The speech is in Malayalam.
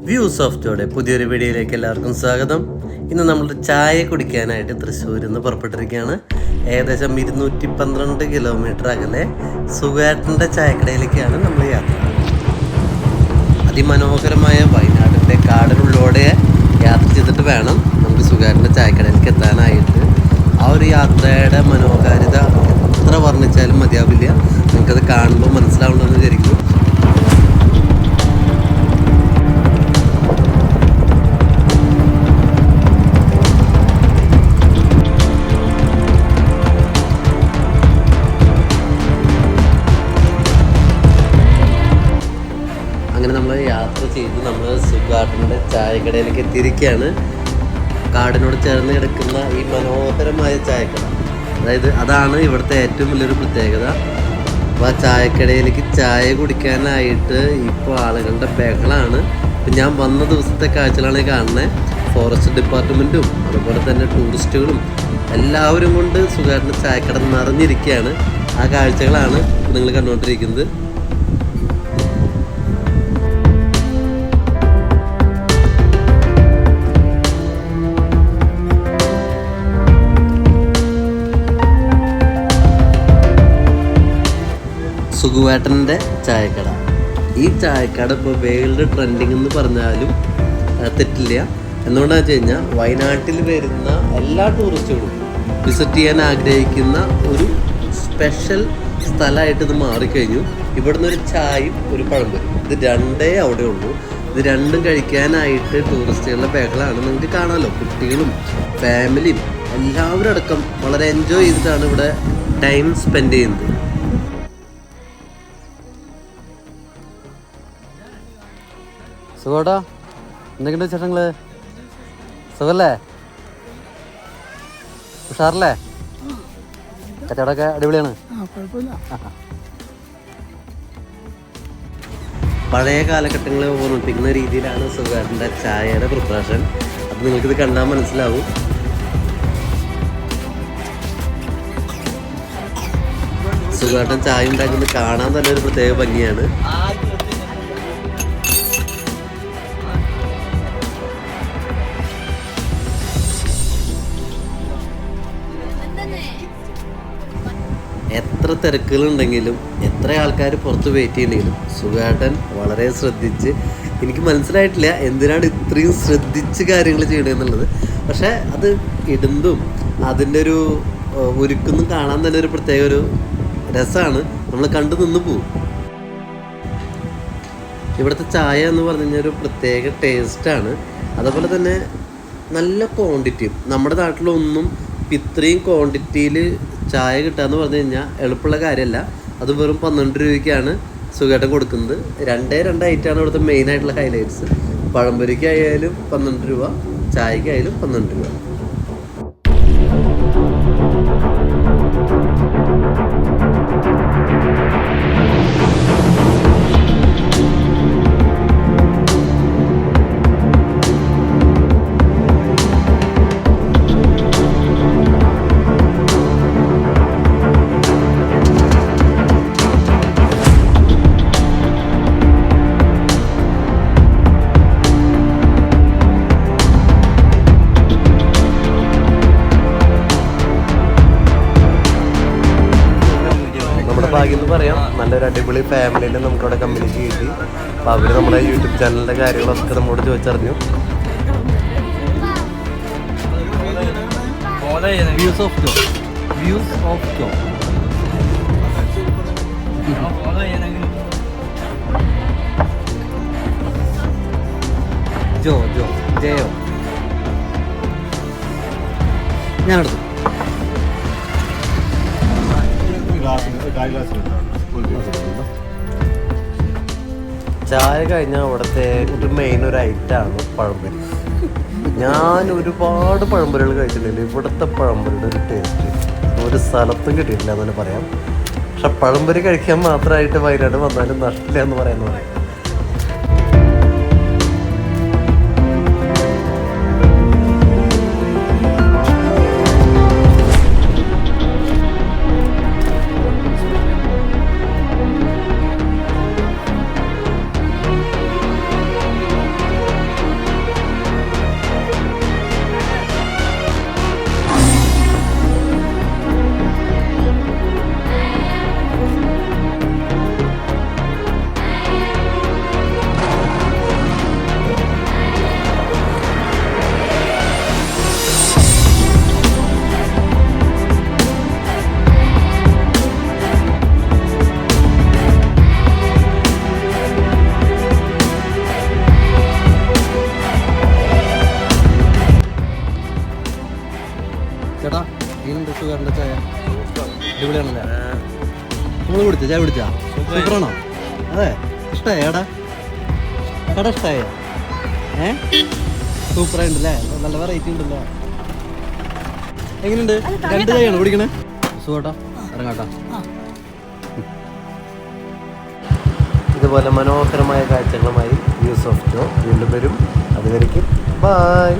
വ്യൂസ് ഓഫ് ജോയുടെ പുതിയൊരു വീഡിയോയിലേക്ക് എല്ലാവർക്കും സ്വാഗതം. ഇന്ന് നമ്മൾ ചായ കുടിക്കാനായിട്ട് തൃശ്ശൂരിൽ നിന്ന് പുറപ്പെട്ടിരിക്കുകയാണ്. ഏകദേശം 212 കിലോമീറ്റർ അകലെ സുഗേട്ടൻ്റെ ചായക്കടയിലേക്കാണ് നമ്മൾ യാത്ര. അതിമനോഹരമായ വയനാടിൻ്റെ കാടിനുള്ളിലൂടെ യാത്ര ചെയ്തിട്ട് വേണം നമുക്ക് സുഗേട്ടൻ്റെ ചായക്കടയിലേക്ക് എത്താനായിട്ട്. ആ ഒരു യാത്രയുടെ മനോഹാരിത എത്ര വർണ്ണിച്ചാലും മതിയാവില്ല. നിങ്ങൾക്കത് കാണുമ്പോൾ മനസ്സിലാവുണ്ടെന്ന് വിചാരിക്കും. അങ്ങനെ നമ്മൾ യാത്ര ചെയ്ത് നമ്മൾ സുഗേട്ടൻ്റെ ചായക്കടയിലേക്ക് എത്തിയിരിക്കുകയാണ്. കാടിനോട് ചേർന്ന് കിടക്കുന്ന ഈ മനോഹരമായ ചായക്കട, അതാണ് ഇവിടുത്തെ ഏറ്റവും വലിയൊരു പ്രത്യേകത. അപ്പോൾ ആ ചായക്കടയിലേക്ക് ചായ കുടിക്കാനായിട്ട് ഇപ്പോൾ ആളുകളുടെ ബഹളമാണ്. ഇപ്പം ഞാൻ വന്ന ദിവസത്തെ കാഴ്ചകളാണ് കാണുന്നത്. ഫോറസ്റ്റ് ഡിപ്പാർട്ട്മെൻറ്റും അതുപോലെ തന്നെ ടൂറിസ്റ്റുകളും എല്ലാവരും കൊണ്ട് സുഗേട്ടൻ്റെ ചായക്കട നിറഞ്ഞിരിക്കുകയാണ്. ആ കാഴ്ചകളാണ് നിങ്ങൾ കണ്ടുകൊണ്ടിരിക്കുന്നത്. സുഗുവേട്ടൻ്റെ ചായക്കട. ഈ ചായക്കട ഇപ്പോൾ വേൾഡ് ട്രെൻഡിങ് എന്ന് പറഞ്ഞാലും തെറ്റില്ല. എന്തുകൊണ്ടാണെന്ന് വെച്ച് കഴിഞ്ഞാൽ വയനാട്ടിൽ വരുന്ന എല്ലാ ടൂറിസ്റ്റുകളും വിസിറ്റ് ചെയ്യാൻ ആഗ്രഹിക്കുന്ന ഒരു സ്പെഷ്യൽ സ്ഥലമായിട്ട് ഇത് മാറിക്കഴിഞ്ഞു. ഇവിടുന്ന് ഒരു ചായയും ഒരു പഴംപൊരി, ഇത് രണ്ടേ അവിടെ ഉള്ളൂ. ഇത് രണ്ടും കഴിക്കാനായിട്ട് ടൂറിസ്റ്റുകളുടെ ബഹളമാണ്. നിങ്ങൾക്ക് കാണാമല്ലോ, കുട്ടികളും ഫാമിലിയും എല്ലാവരും അടക്കം വളരെ എൻജോയ് ചെയ്തിട്ടാണ് ഇവിടെ ടൈം സ്പെൻഡ് ചെയ്യുന്നത്. സുഖോട്ടോ, എന്തൊക്കെയുണ്ട് വിശേഷങ്ങള്? സുഖല്ലേ? ഉഷാറല്ലേ? കച്ചവടമൊക്കെ അടിപൊളിയാണ്. പഴയ കാലഘട്ടങ്ങളെ ഓർമ്മിപ്പിക്കുന്ന രീതിയിലാണ് സുഗേട്ടൻ്റെ ചായയുടെ പ്രിപ്പറേഷൻ. അപ്പം നിങ്ങൾക്കിത് കണ്ടാൽ മനസ്സിലാവും. സുഗേട്ടൻ ചായ ഉണ്ടാക്കുന്നത് കാണാൻ തന്നെ ഒരു പ്രത്യേക ഭംഗിയാണ്. എത്ര തിരക്കുകളുണ്ടെങ്കിലും എത്ര ആൾക്കാർ പുറത്ത് വെയിറ്റ് ചെയ്യണമെങ്കിലും സുഗേട്ടൻ വളരെ ശ്രദ്ധിച്ച്, എനിക്ക് മനസ്സിലായിട്ടില്ല എന്തിനാണ് ഇത്രയും ശ്രദ്ധിച്ച് കാര്യങ്ങൾ ചെയ്യണമെന്നുള്ളത്. പക്ഷേ അത് ഇടുന്നതും അതിൻ്റെ ഒരു ഒരുക്കൊന്നും കാണാൻ തന്നെ ഒരു പ്രത്യേക ഒരു രസമാണ്. നമ്മൾ കണ്ടു നിന്ന് പോവും. ഇവിടുത്തെ ചായ എന്ന് പറഞ്ഞു കഴിഞ്ഞാൽ ഒരു പ്രത്യേക ടേസ്റ്റാണ്. അതുപോലെ തന്നെ നല്ല ക്വാണ്ടിറ്റിയും. നമ്മുടെ നാട്ടിലൊന്നും ഇത്രയും ക്വാണ്ടിറ്റിയിൽ ചായ കിട്ടുകയെന്ന് പറഞ്ഞു കഴിഞ്ഞാൽ എളുപ്പമുള്ള കാര്യമല്ല. അത് വെറും 12 രൂപയ്ക്കാണ് സുഗേട്ടൻ കൊടുക്കുന്നത്. 2 ഐറ്റമാണ് ഇവിടുത്തെ മെയിനായിട്ടുള്ള ഹൈലൈറ്റ്സ്. പഴംപൊരിക്കായാലും 12 രൂപ, ചായക്കായാലും 12 രൂപ. ഭാഗ്യം എന്ന് പറയാം, നല്ലൊരു അടിപൊളി ഫാമിലിയിൽ നമുക്കവിടെ കമ്മ്യൂണിറ്റി കിട്ടി. അപ്പോൾ അവർ നമ്മുടെ യൂട്യൂബ് ചാനലിൻ്റെ കാര്യങ്ങളൊക്കെ നമ്മോട് ചോദിച്ചറിഞ്ഞു. Views of Jo, views of Jo. Jo Jo ജയോ ഞാൻ എടുത്തു. ചായ കഴിഞ്ഞാൽ ഇവിടുത്തെ ഒരു മെയിൻ ഒരു ഐറ്റമാണ് പഴംപൊരി. ഞാൻ ഒരുപാട് പഴംപൊരികൾ കഴിച്ചിട്ടുണ്ട്. ഇവിടുത്തെ പഴംപൊരിയുടെ ഒരു ടേസ്റ്റ് ഒരു സ്ഥലത്തും കിട്ടിയിട്ടില്ല എന്ന് തന്നെ പറയാം. പക്ഷെ പഴംപൊരി കഴിക്കാൻ മാത്രമായിട്ട് വയനാട് വന്നാലും നഷ്ടമില്ല എന്ന് പറയുന്നത്. അടിപൊളിയാണല്ലേ? നിങ്ങൾ കുടിച്ചാ ചായ കുടിച്ചാ? സൂപ്പറാണോ? അതെ, ഇഷ്ടമായ കട ഇഷ്ടമായ? സൂപ്പറായിട്ടുണ്ടല്ലേ? നല്ല വെറൈറ്റി ഉണ്ടല്ലോ. എങ്ങനെയുണ്ട്? 2 ചായയാണോ കുടിക്കണേ? സുഖട്ടോ, ഇറങ്ങാട്ടോ. ഇതുപോലെ മനോഹരമായ കാഴ്ചകളുമായി വ്യൂസ് ഓഫ് ജോ വീണ്ടും വരും. അതുവരയ്ക്കും ബൈ.